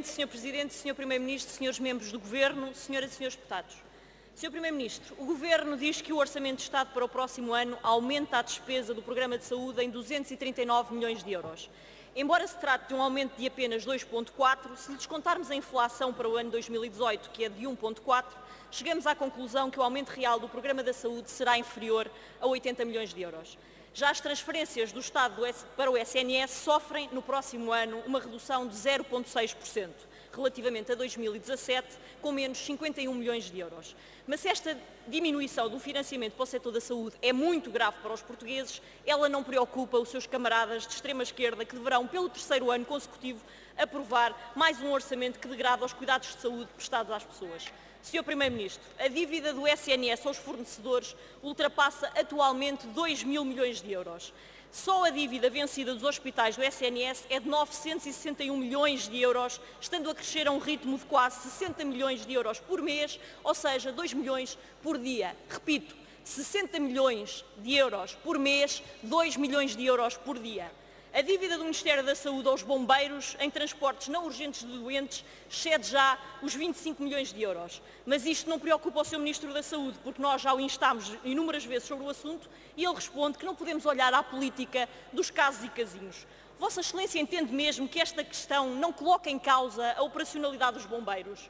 Sr. Presidente, Sr. Primeiro-Ministro, Srs. Membros do Governo, Senhoras e Srs. Deputados. Sr. Primeiro-Ministro, o Governo diz que o Orçamento de Estado para o próximo ano aumenta a despesa do Programa de Saúde em 239 milhões de euros. Embora se trate de um aumento de apenas 2,4, se lhe descontarmos a inflação para o ano 2018, que é de 1,4, chegamos à conclusão que o aumento real do Programa da Saúde será inferior a 80 milhões de euros. Já as transferências do Estado para o SNS sofrem, no próximo ano, uma redução de 0,6%, relativamente a 2017, com menos 51 milhões de euros. Mas se esta diminuição do financiamento para o setor da saúde é muito grave para os portugueses, ela não preocupa os seus camaradas de extrema-esquerda que deverão, pelo terceiro ano consecutivo, aprovar mais um orçamento que degrada os cuidados de saúde prestados às pessoas. Sr. Primeiro-Ministro, a dívida do SNS aos fornecedores ultrapassa atualmente 2 mil milhões de euros. Só a dívida vencida dos hospitais do SNS é de 961 milhões de euros, estando a crescer a um ritmo de quase 60 milhões de euros por mês, ou seja, 2 milhões por dia. Repito, 60 milhões de euros por mês, 2 milhões de euros por dia. A dívida do Ministério da Saúde aos bombeiros em transportes não urgentes de doentes excede já os 25 milhões de euros. Mas isto não preocupa o Sr. Ministro da Saúde, porque nós já o instámos inúmeras vezes sobre o assunto e ele responde que não podemos olhar à política dos casos e casinhos. Vossa Excelência entende mesmo que esta questão não coloca em causa a operacionalidade dos bombeiros?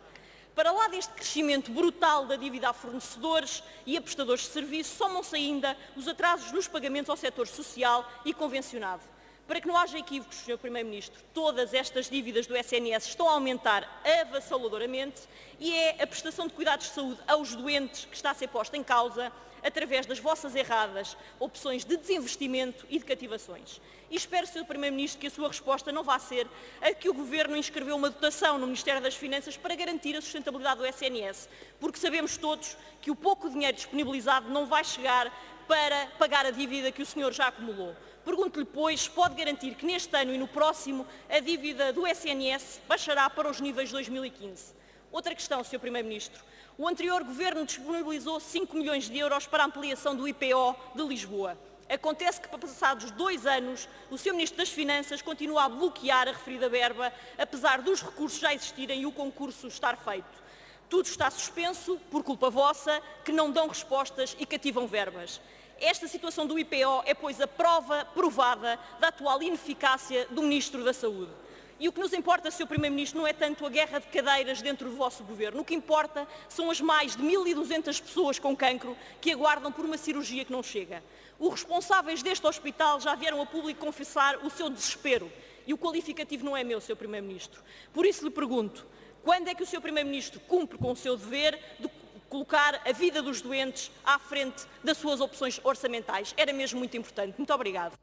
Para lá deste crescimento brutal da dívida a fornecedores e a prestadores de serviço, somam-se ainda os atrasos nos pagamentos ao setor social e convencionado. Para que não haja equívocos, Sr. Primeiro-Ministro, todas estas dívidas do SNS estão a aumentar avassaladoramente e é a prestação de cuidados de saúde aos doentes que está a ser posta em causa através das vossas erradas opções de desinvestimento e de cativações. E espero, Sr. Primeiro-Ministro, que a sua resposta não vá ser a que o Governo inscreveu uma dotação no Ministério das Finanças para garantir a sustentabilidade do SNS, porque sabemos todos que o pouco dinheiro disponibilizado não vai chegar para pagar a dívida que o senhor já acumulou. Pergunto-lhe, pois, se pode garantir que neste ano e no próximo a dívida do SNS baixará para os níveis de 2015. Outra questão, Sr. Primeiro-Ministro. O anterior Governo disponibilizou 5 milhões de euros para a ampliação do IPO de Lisboa. Acontece que, passados 2 anos, o Sr. Ministro das Finanças continua a bloquear a referida verba, apesar dos recursos já existirem e o concurso estar feito. Tudo está suspenso, por culpa vossa, que não dão respostas e cativam verbas. Esta situação do IPO é, pois, a prova provada da atual ineficácia do Ministro da Saúde. E o que nos importa, Sr. Primeiro-Ministro, não é tanto a guerra de cadeiras dentro do vosso Governo. O que importa são as mais de 1.200 pessoas com cancro que aguardam por uma cirurgia que não chega. Os responsáveis deste hospital já vieram a público confessar o seu desespero. E o qualificativo não é meu, Sr. Primeiro-Ministro. Por isso lhe pergunto, quando é que o Sr. Primeiro-Ministro cumpre com o seu dever de colocar a vida dos doentes à frente das suas opções orçamentais? Era mesmo muito importante. Muito obrigado.